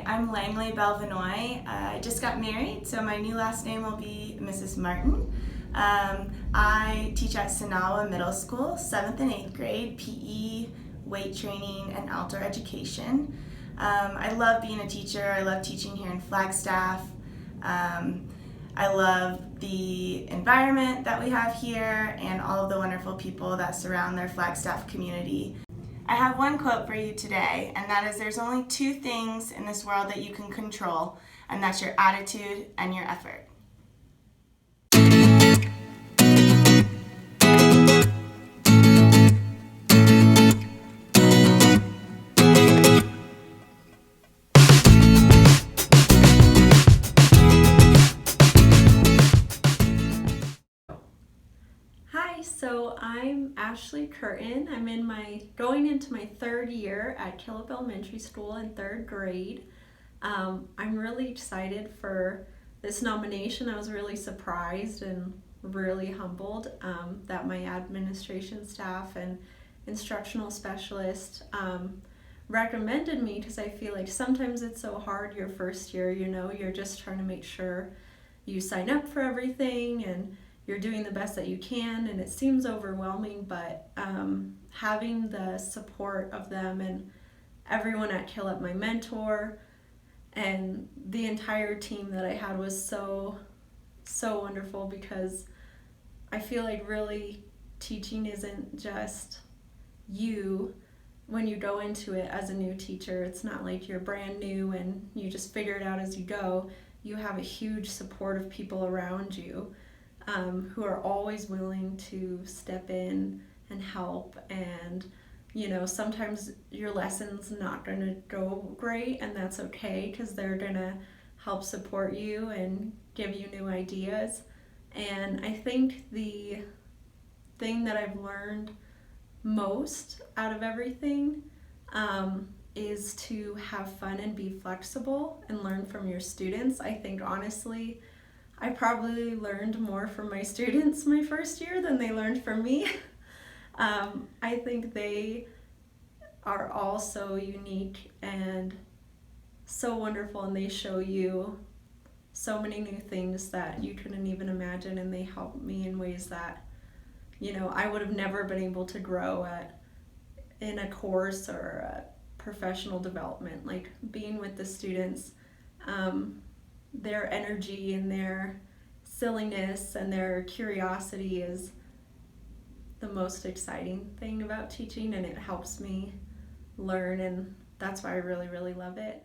I'm Langley Belvinoy. I just got married, so my new last name will be Mrs. Martin. I teach at Sinawa Middle School, 7th and 8th grade, PE, weight training, and outdoor education. I love being a teacher. I love teaching here in Flagstaff. I love the environment that we have here and all of the wonderful people that surround their Flagstaff community. I have one quote for you today, and that is, there's only two things in this world that you can control, and that's your attitude and your effort. So I'm Ashley Curtin. I'm going into my third year at Killip Elementary School in third grade. I'm really excited for this nomination. I was really surprised and really humbled that my administration staff and instructional specialist recommended me, because I feel like sometimes it's so hard your first year, you're just trying to make sure you sign up for everything and you're doing the best that you can, and it seems overwhelming, but having the support of them and everyone at Killip, my mentor, and the entire team that I had was so wonderful, because I feel like really teaching isn't just you when you go into it as a new teacher. It's not like you're brand new and you just figure it out as you go. You have a huge support of people around you who are always willing to step in and help, and sometimes your lesson's not going to go great, and that's okay, because they're going to help support you and give you new ideas. And I think the thing that I've learned most out of everything is to have fun and be flexible and learn from your students. I think honestly I probably learned more from my students my first year than they learned from me. I think they are all so unique and so wonderful, and they show you so many new things that you couldn't even imagine, and they help me in ways that I would have never been able to grow in a course or a professional development. Like being with the students, their energy and their silliness and their curiosity is the most exciting thing about teaching, and it helps me learn, and that's why I really, really love it.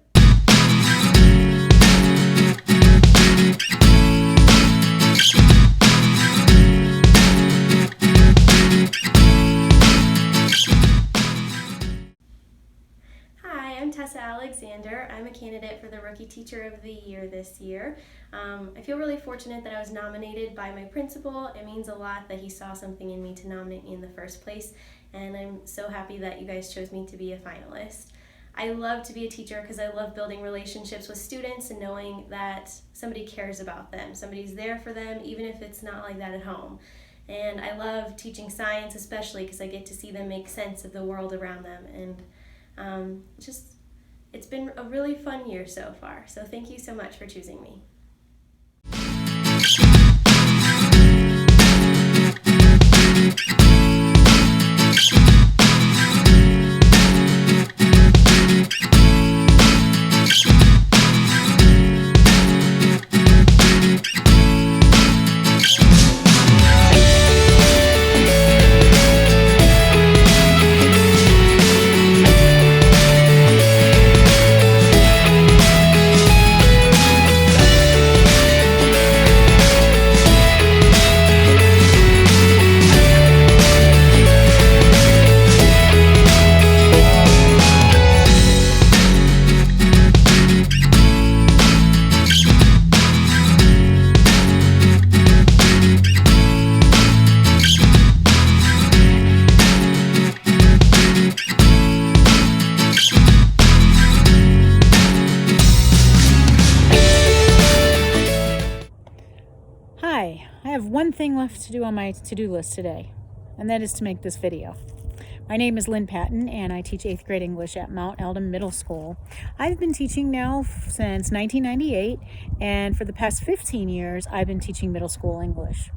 I'm Tessa Alexander. I'm a candidate for the Rookie Teacher of the Year this year. I feel really fortunate that I was nominated by my principal. It means a lot that he saw something in me to nominate me in the first place, and I'm so happy that you guys chose me to be a finalist. I love to be a teacher because I love building relationships with students and knowing that somebody cares about them. Somebody's there for them, even if it's not like that at home. And I love teaching science, especially because I get to see them make sense of the world around them. And it's been a really fun year so far. So thank you so much for choosing me. Hi, I have one thing left to do on my to-do list today, and that is to make this video. My name is Lynn Patton, and I teach 8th grade English at Mount Eldon Middle School. I've been teaching now since 1998, and for the past 15 years, I've been teaching middle school English.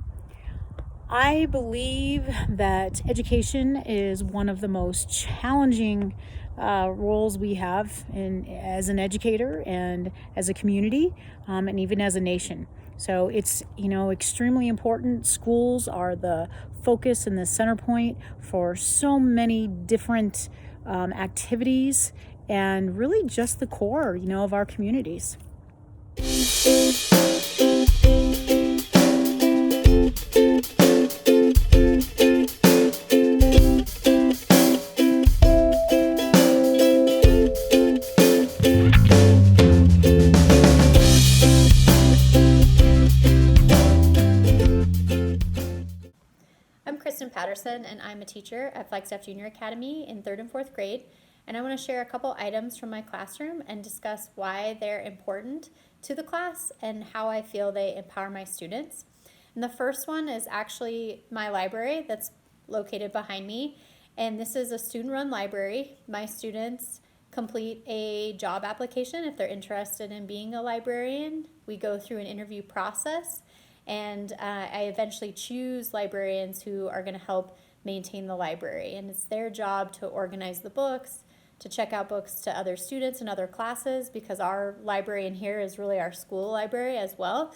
I believe that education is one of the most challenging roles we have as an educator and as a community, and even as a nation. So it's, extremely important. Schools are the focus and the center point for so many different activities, and really just the core, of our communities. I'm Kristen Patterson, and I'm a teacher at Flagstaff Junior Academy in 3rd and 4th grade, and I want to share a couple items from my classroom and discuss why they're important to the class and how I feel they empower my students. And the first one is actually my library that's located behind me, and this is a student-run library. My students complete a job application if they're interested in being a librarian. We go through an interview process, and I eventually choose librarians who are going to help maintain the library. And it's their job to organize the books, to check out books to other students and other classes, because our library in here is really our school library as well.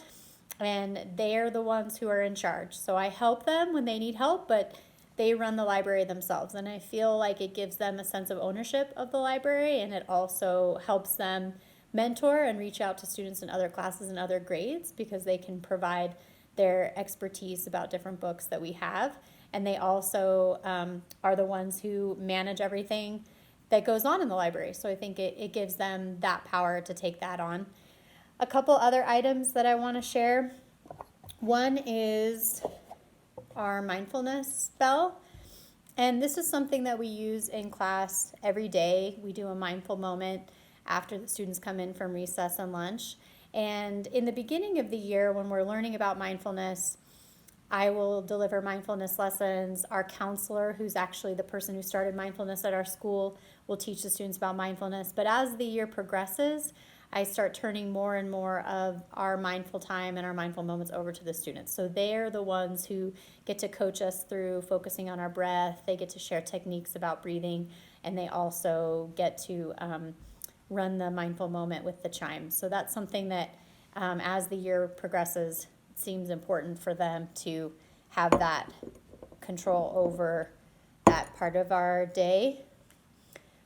And they're the ones who are in charge. So I help them when they need help, but they run the library themselves. And I feel like it gives them a sense of ownership of the library, and it also helps them mentor and reach out to students in other classes and other grades, because they can provide their expertise about different books that we have. And they also are the ones who manage everything that goes on in the library. So I think it gives them that power to take that on. A couple other items that I want to share. One is our mindfulness bell. And this is something that we use in class every day. We do a mindful moment after the students come in from recess and lunch. And in the beginning of the year, when we're learning about mindfulness, I will deliver mindfulness lessons. Our counselor, who's actually the person who started mindfulness at our school, will teach the students about mindfulness. But as the year progresses, I start turning more and more of our mindful time and our mindful moments over to the students. So they're the ones who get to coach us through focusing on our breath. They get to share techniques about breathing, and they also get to run the mindful moment with the chime. So that's something that as the year progresses, it seems important for them to have that control over that part of our day.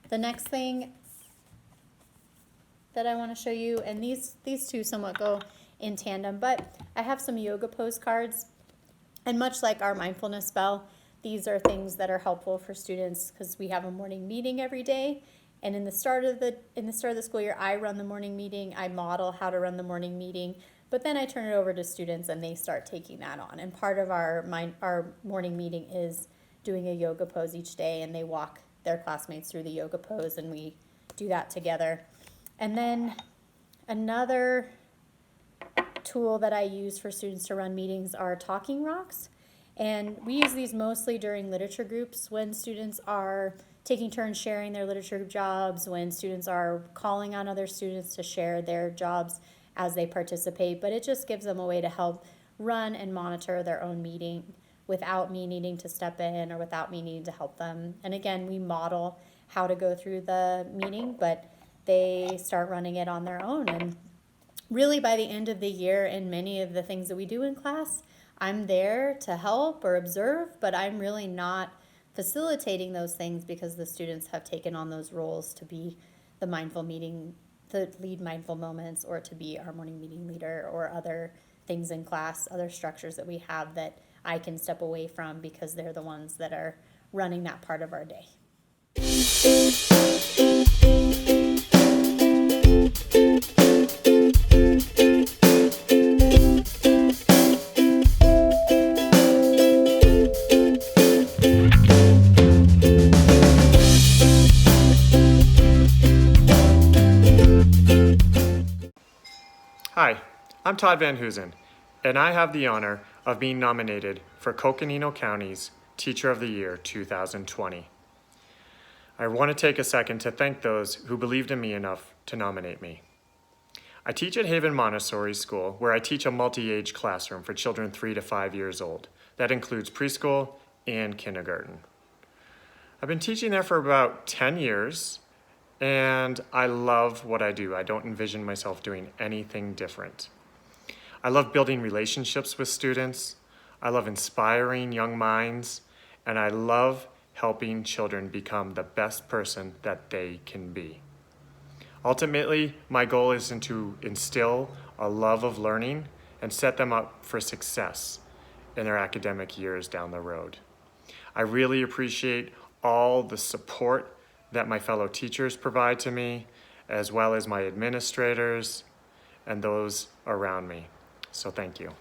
The next thing that I want to show you, and these two somewhat go in tandem, but I have some yoga postcards, and much like our mindfulness spell, these are things that are helpful for students because we have a morning meeting every day. And in the start of the school year, I run the morning meeting. I model how to run the morning meeting, but then I turn it over to students, and they start taking that on. And part of our morning meeting is doing a yoga pose each day, and they walk their classmates through the yoga pose, and we do that together. And then another tool that I use for students to run meetings are talking rocks. And we use these mostly during literature groups when students are taking turns sharing their literature group jobs, when students are calling on other students to share their jobs as they participate. But it just gives them a way to help run and monitor their own meeting without me needing to step in or without me needing to help them. And again, we model how to go through the meeting, but they start running it on their own. And really by the end of the year, in many of the things that we do in class, I'm there to help or observe, but I'm really not facilitating those things because the students have taken on those roles to be the mindful meeting, to lead mindful moments, or to be our morning meeting leader, or other things in class, other structures that we have that I can step away from because they're the ones that are running that part of our day. Hi, I'm Todd Van Hoosen, and I have the honor of being nominated for Coconino County's Teacher of the Year 2020. I want to take a second to thank those who believed in me enough to nominate me. I teach at Haven Montessori School, where I teach a multi-age classroom for children 3 to 5 years old. That includes preschool and kindergarten. I've been teaching there for about 10 years, and I love what I do. I don't envision myself doing anything different. I love building relationships with students. I love inspiring young minds, and I love helping children become the best person that they can be. Ultimately, my goal is to instill a love of learning and set them up for success in their academic years down the road. I really appreciate all the support that my fellow teachers provide to me, as well as my administrators and those around me. So thank you.